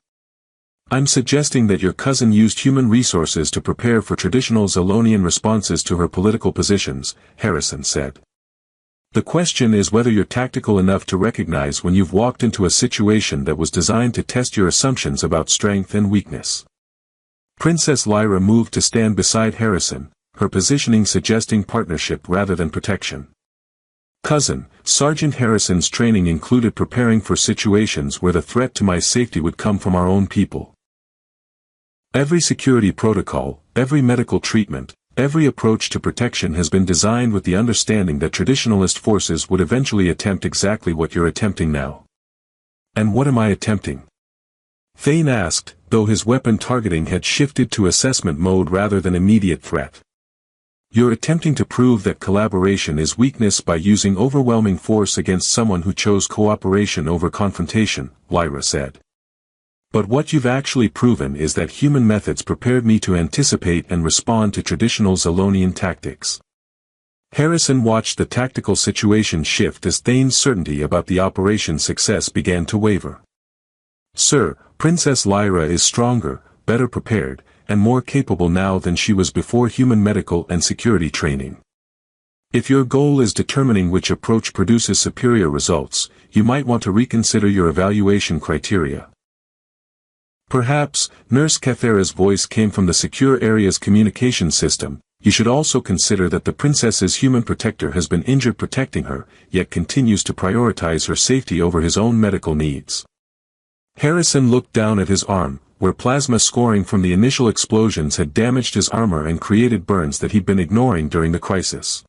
I'm suggesting that your cousin used human resources to prepare for traditional Zalonian responses to her political positions, Harrison said. The question is whether you're tactical enough to recognize when you've walked into a situation that was designed to test your assumptions about strength and weakness. Princess Lyra moved to stand beside Harrison, her positioning suggesting partnership rather than protection. Cousin, Sergeant Harrison's training included preparing for situations where the threat to my safety would come from our own people. Every security protocol, every medical treatment, every approach to protection has been designed with the understanding that traditionalist forces would eventually attempt exactly what you're attempting now. And what am I attempting? Thane asked, though his weapon targeting had shifted to assessment mode rather than immediate threat. You're attempting to prove that collaboration is weakness by using overwhelming force against someone who chose cooperation over confrontation, Lyra said. But what you've actually proven is that human methods prepared me to anticipate and respond to traditional Zalonian tactics. Harrison watched the tactical situation shift as Thane's certainty about the operation's success began to waver. Sir, Princess Lyra is stronger, better prepared, and more capable now than she was before human medical and security training. If your goal is determining which approach produces superior results, you might want to reconsider your evaluation criteria. Perhaps, Nurse Cathera's voice came from the secure area's communication system. You should also consider that the princess's human protector has been injured protecting her, yet continues to prioritize her safety over his own medical needs. Harrison looked down at his arm, where plasma scoring from the initial explosions had damaged his armor and created burns that he'd been ignoring during the crisis.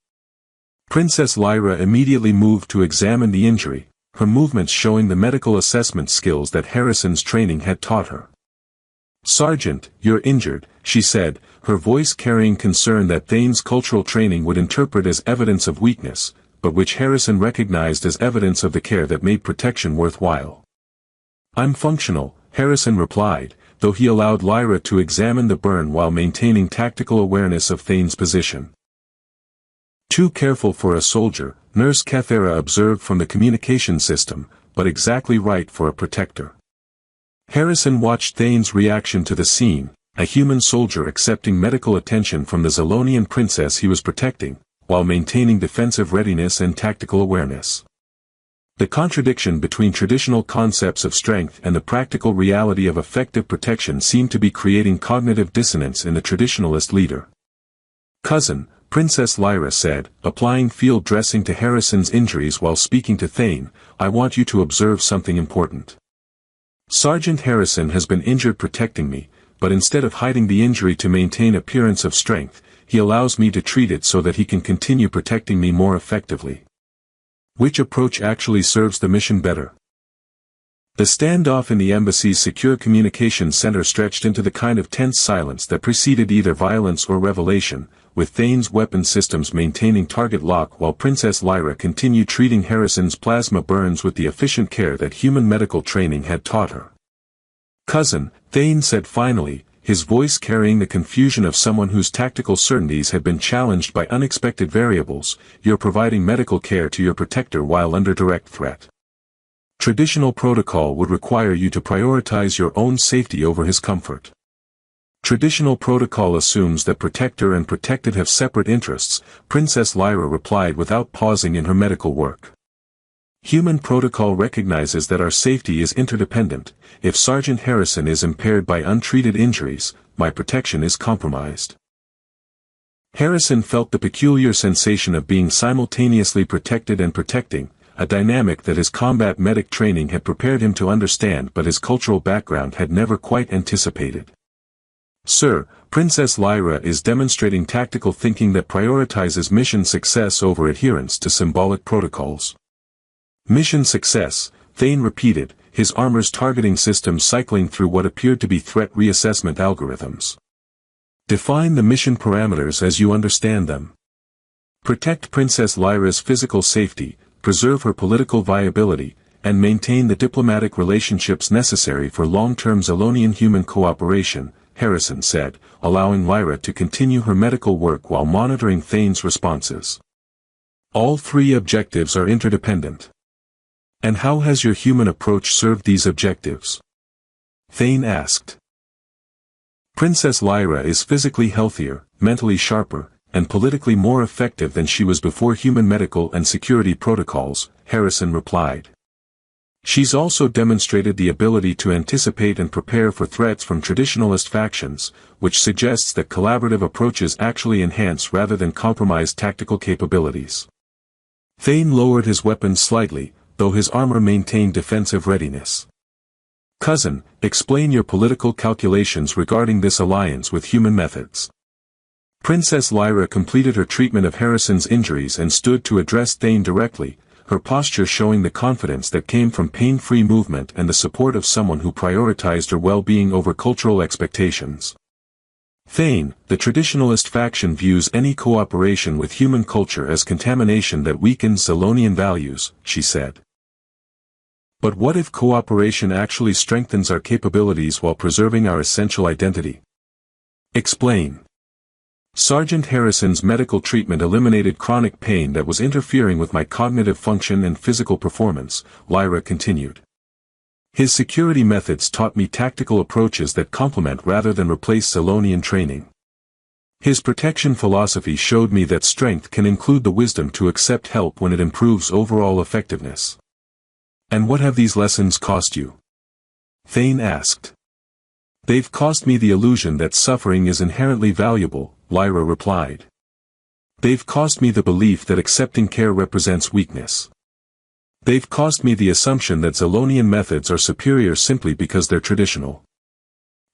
Princess Lyra immediately moved to examine the injury, her movements showing the medical assessment skills that Harrison's training had taught her. Sergeant, you're injured, she said, her voice carrying concern that Thane's cultural training would interpret as evidence of weakness, but which Harrison recognized as evidence of the care that made protection worthwhile. I'm functional, Harrison replied, though he allowed Lyra to examine the burn while maintaining tactical awareness of Thane's position. Too careful for a soldier, Nurse Cathera observed from the communication system, but exactly right for a protector. Harrison watched Thane's reaction to the scene, a human soldier accepting medical attention from the Zalonian princess he was protecting, while maintaining defensive readiness and tactical awareness. The contradiction between traditional concepts of strength and the practical reality of effective protection seemed to be creating cognitive dissonance in the traditionalist leader. Cousin, Princess Lyra said, applying field dressing to Harrison's injuries while speaking to Thane, I want you to observe something important. Sergeant Harrison has been injured protecting me, but instead of hiding the injury to maintain appearance of strength, he allows me to treat it so that he can continue protecting me more effectively. Which approach actually serves the mission better? The standoff in the embassy's secure communications center stretched into the kind of tense silence that preceded either violence or revelation, with Thane's weapon systems maintaining target lock while Princess Lyra continued treating Harrison's plasma burns with the efficient care that human medical training had taught her. Cousin, Thane said finally, his voice carrying the confusion of someone whose tactical certainties had been challenged by unexpected variables, you're providing medical care to your protector while under direct threat. Traditional protocol would require you to prioritize your own safety over his comfort. Traditional protocol assumes that protector and protected have separate interests, Princess Lyra replied without pausing in her medical work. Human protocol recognizes that our safety is interdependent. If Sergeant Harrison is impaired by untreated injuries, my protection is compromised. Harrison felt the peculiar sensation of being simultaneously protected and protecting, a dynamic that his combat medic training had prepared him to understand but his cultural background had never quite anticipated. Sir, Princess Lyra is demonstrating tactical thinking that prioritizes mission success over adherence to symbolic protocols. Mission success, Thane repeated, his armor's targeting system cycling through what appeared to be threat reassessment algorithms. Define the mission parameters as you understand them. Protect Princess Lyra's physical safety, preserve her political viability, and maintain the diplomatic relationships necessary for long-term Zolonian-human cooperation, Harrison said, allowing Lyra to continue her medical work while monitoring Thane's responses. All three objectives are interdependent. And how has your human approach served these objectives? Thane asked. Princess Lyra is physically healthier, mentally sharper, and politically more effective than she was before human medical and security protocols, Harrison replied. She's also demonstrated the ability to anticipate and prepare for threats from traditionalist factions, which suggests that collaborative approaches actually enhance rather than compromise tactical capabilities. Thane lowered his weapon slightly, though his armor maintained defensive readiness. Cousin, explain your political calculations regarding this alliance with human methods. Princess Lyra completed her treatment of Harrison's injuries and stood to address Thane directly, her posture showing the confidence that came from pain-free movement and the support of someone who prioritized her well-being over cultural expectations. Thane, the traditionalist faction views any cooperation with human culture as contamination that weakens Zolonian values, she said. But what if cooperation actually strengthens our capabilities while preserving our essential identity? Explain. Sergeant Harrison's medical treatment eliminated chronic pain that was interfering with my cognitive function and physical performance, Lyra continued. His security methods taught me tactical approaches that complement rather than replace Zolonian training. His protection philosophy showed me that strength can include the wisdom to accept help when it improves overall effectiveness. And what have these lessons cost you? Thane asked. They've cost me the illusion that suffering is inherently valuable, Lyra replied. They've cost me the belief that accepting care represents weakness. They've cost me the assumption that Zolonian methods are superior simply because they're traditional.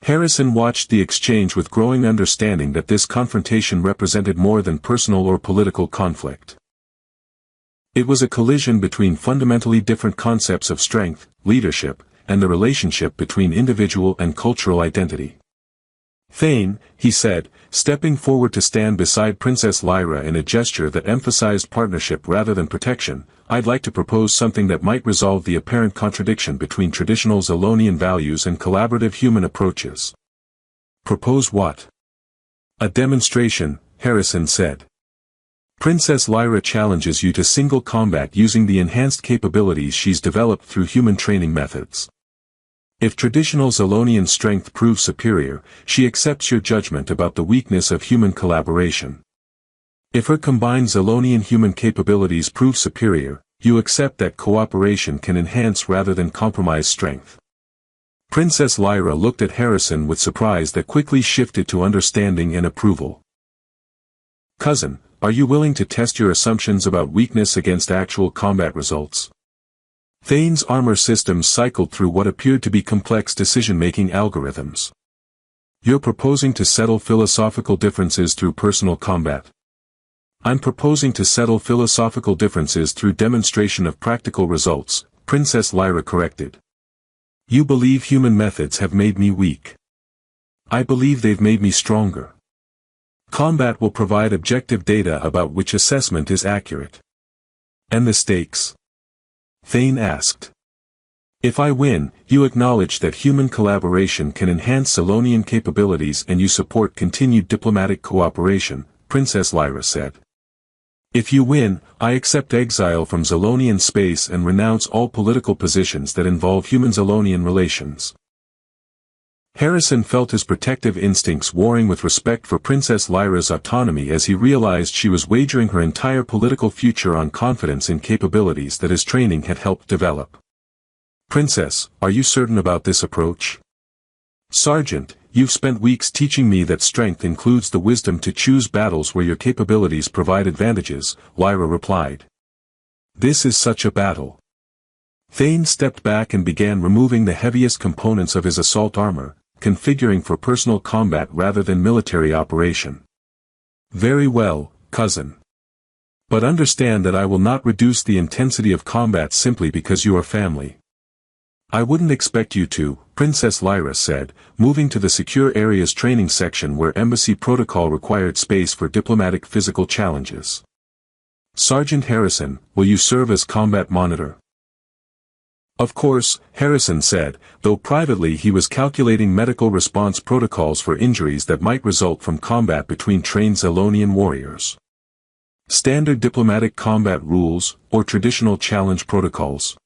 Harrison watched the exchange with growing understanding that this confrontation represented more than personal or political conflict. It was a collision between fundamentally different concepts of strength, leadership, and the relationship between individual and cultural identity. Thane, he said, stepping forward to stand beside Princess Lyra in a gesture that emphasized partnership rather than protection, I'd like to propose something that might resolve the apparent contradiction between traditional Zolonian values and collaborative human approaches. Propose what? A demonstration, Harrison said. Princess Lyra challenges you to single combat using the enhanced capabilities she's developed through human training methods. If traditional Zolonian strength proves superior, she accepts your judgment about the weakness of human collaboration. If her combined Zolonian human capabilities prove superior, you accept that cooperation can enhance rather than compromise strength. Princess Lyra looked at Harrison with surprise that quickly shifted to understanding and approval. Cousin, are you willing to test your assumptions about weakness against actual combat results? Thane's armor systems cycled through what appeared to be complex decision-making algorithms. You're proposing to settle philosophical differences through personal combat. I'm proposing to settle philosophical differences through demonstration of practical results, Princess Lyra corrected. You believe human methods have made me weak. I believe they've made me stronger. Combat will provide objective data about which assessment is accurate. And the stakes? Thane asked. If I win, you acknowledge that human collaboration can enhance Zolonian capabilities and you support continued diplomatic cooperation, Princess Lyra said. If you win, I accept exile from Zolonian space and renounce all political positions that involve human-Zolonian relations. Harrison felt his protective instincts warring with respect for Princess Lyra's autonomy as he realized she was wagering her entire political future on confidence in capabilities that his training had helped develop. Princess, are you certain about this approach? Sergeant, you've spent weeks teaching me that strength includes the wisdom to choose battles where your capabilities provide advantages, Lyra replied. This is such a battle. Thane stepped back and began removing the heaviest components of his assault armor, configuring for personal combat rather than military operation. Very well, cousin. But understand that I will not reduce the intensity of combat simply because you are family. I wouldn't expect you to, Princess Lyra said, moving to the secure areas training section where embassy protocol required space for diplomatic physical challenges. Sergeant Harrison, will you serve as combat monitor? Of course, Harrison said, though privately he was calculating medical response protocols for injuries that might result from combat between trained Zalonian warriors. Standard diplomatic combat rules, or traditional challenge protocols.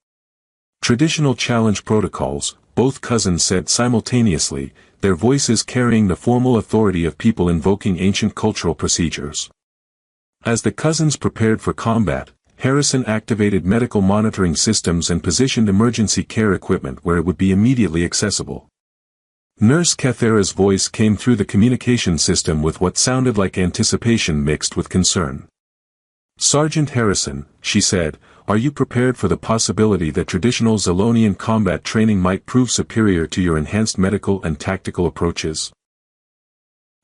Traditional challenge protocols, both cousins said simultaneously, their voices carrying the formal authority of people invoking ancient cultural procedures. As the cousins prepared for combat, Harrison activated medical monitoring systems and positioned emergency care equipment where it would be immediately accessible. Nurse Kathera's voice came through the communication system with what sounded like anticipation mixed with concern. Sergeant Harrison, she said, are you prepared for the possibility that traditional Zalonian combat training might prove superior to your enhanced medical and tactical approaches?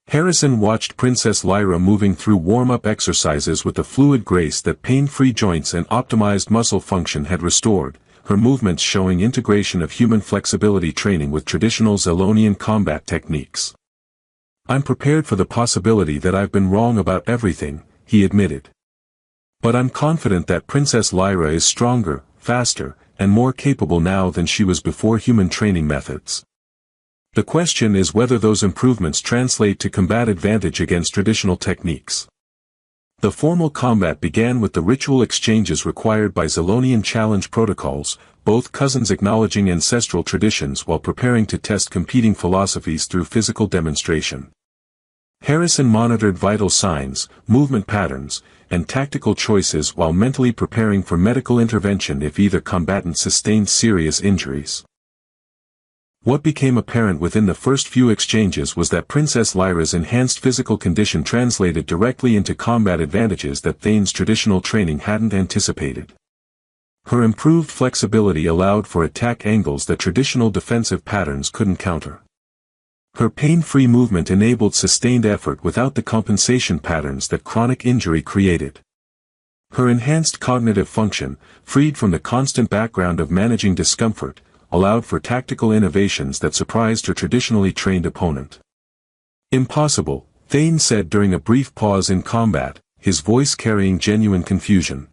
Harrison watched Princess Lyra moving through warm-up exercises with the fluid grace that pain-free joints and optimized muscle function had restored, her movements showing integration of human flexibility training with traditional Zalonian combat techniques. I'm prepared for the possibility that I've been wrong about everything, he admitted. But I'm confident that Princess Lyra is stronger, faster, and more capable now than she was before human training methods. The question is whether those improvements translate to combat advantage against traditional techniques. The formal combat began with the ritual exchanges required by Zalonian challenge protocols, both cousins acknowledging ancestral traditions while preparing to test competing philosophies through physical demonstration. Harrison monitored vital signs, movement patterns, and tactical choices while mentally preparing for medical intervention if either combatant sustained serious injuries. What became apparent within the first few exchanges was that Princess Lyra's enhanced physical condition translated directly into combat advantages that Thane's traditional training hadn't anticipated. Her improved flexibility allowed for attack angles that traditional defensive patterns couldn't counter. Her pain-free movement enabled sustained effort without the compensation patterns that chronic injury created. Her enhanced cognitive function, freed from the constant background of managing discomfort, allowed for tactical innovations that surprised her traditionally trained opponent. Impossible, Thane said during a brief pause in combat, his voice carrying genuine confusion.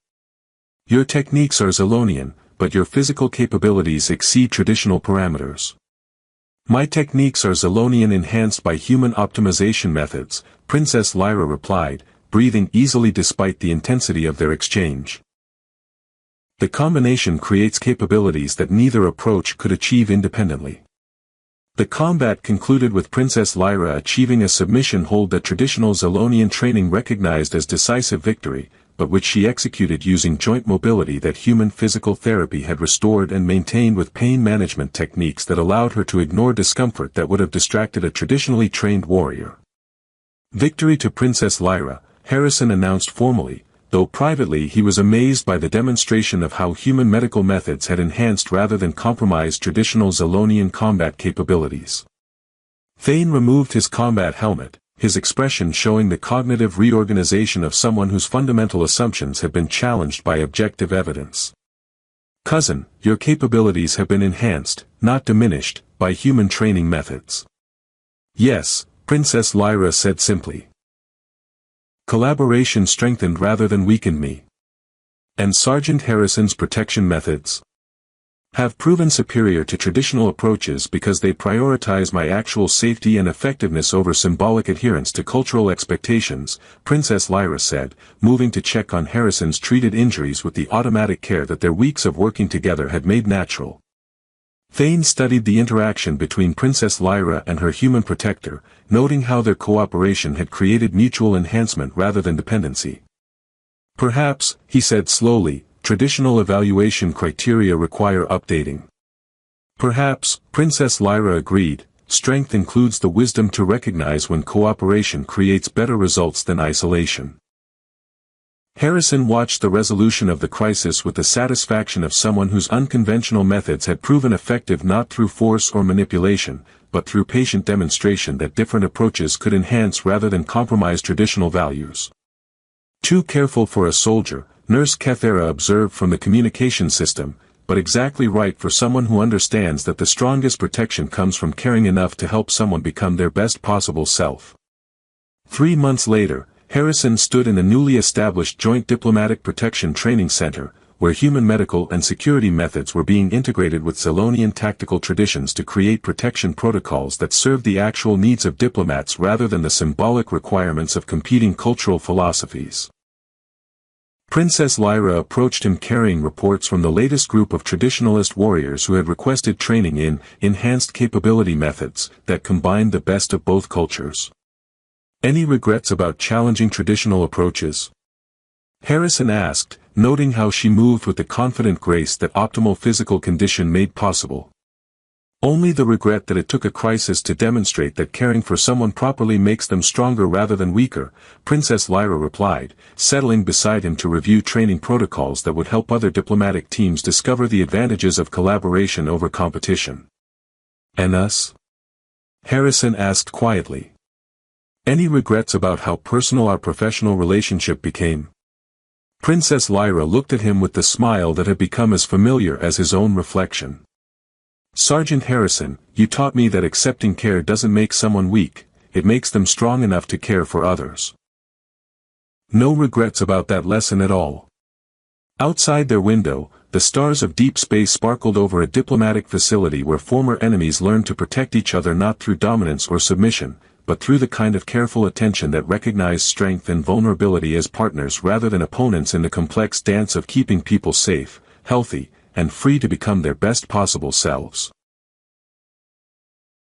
Your techniques are Zalonian, but your physical capabilities exceed traditional parameters. My techniques are Zalonian enhanced by human optimization methods, Princess Lyra replied, breathing easily despite the intensity of their exchange. The combination creates capabilities that neither approach could achieve independently. The combat concluded with Princess Lyra achieving a submission hold that traditional Zalonian training recognized as decisive victory, but which she executed using joint mobility that human physical therapy had restored and maintained with pain management techniques that allowed her to ignore discomfort that would have distracted a traditionally trained warrior. Victory to Princess Lyra, Harrison announced formally, though privately he was amazed by the demonstration of how human medical methods had enhanced rather than compromised traditional Zalonian combat capabilities. Thane removed his combat helmet, his expression showing the cognitive reorganization of someone whose fundamental assumptions have been challenged by objective evidence. Cousin, your capabilities have been enhanced, not diminished, by human training methods. Yes, Princess Lyra said simply. Collaboration strengthened rather than weakened me. And Sergeant Harrison's protection methods have proven superior to traditional approaches because they prioritize my actual safety and effectiveness over symbolic adherence to cultural expectations, Princess Lyra said, moving to check on Harrison's treated injuries with the automatic care that their weeks of working together had made natural. Thane studied the interaction between Princess Lyra and her human protector, noting how their cooperation had created mutual enhancement rather than dependency. Perhaps, he said slowly, traditional evaluation criteria require updating. Perhaps, Princess Lyra agreed, strength includes the wisdom to recognize when cooperation creates better results than isolation. Harrison watched the resolution of the crisis with the satisfaction of someone whose unconventional methods had proven effective not through force or manipulation, but through patient demonstration that different approaches could enhance rather than compromise traditional values. Too careful for a soldier, Nurse Kethera observed from the communication system, but exactly right for someone who understands that the strongest protection comes from caring enough to help someone become their best possible self. 3 months later, Harrison stood in a newly established Joint Diplomatic Protection Training Center, where human medical and security methods were being integrated with Cylonian tactical traditions to create protection protocols that served the actual needs of diplomats rather than the symbolic requirements of competing cultural philosophies. Princess Lyra approached him carrying reports from the latest group of traditionalist warriors who had requested training in enhanced capability methods that combined the best of both cultures. Any regrets about challenging traditional approaches? Harrison asked, noting how she moved with the confident grace that optimal physical condition made possible. Only the regret that it took a crisis to demonstrate that caring for someone properly makes them stronger rather than weaker, Princess Lyra replied, settling beside him to review training protocols that would help other diplomatic teams discover the advantages of collaboration over competition. And us? Harrison asked quietly. Any regrets about how personal our professional relationship became? Princess Lyra looked at him with the smile that had become as familiar as his own reflection. Sergeant Harrison, you taught me that accepting care doesn't make someone weak, it makes them strong enough to care for others. No regrets about that lesson at all. Outside their window, the stars of deep space sparkled over a diplomatic facility where former enemies learned to protect each other not through dominance or submission, but through the kind of careful attention that recognized strength and vulnerability as partners rather than opponents in the complex dance of keeping people safe, healthy, and free to become their best possible selves.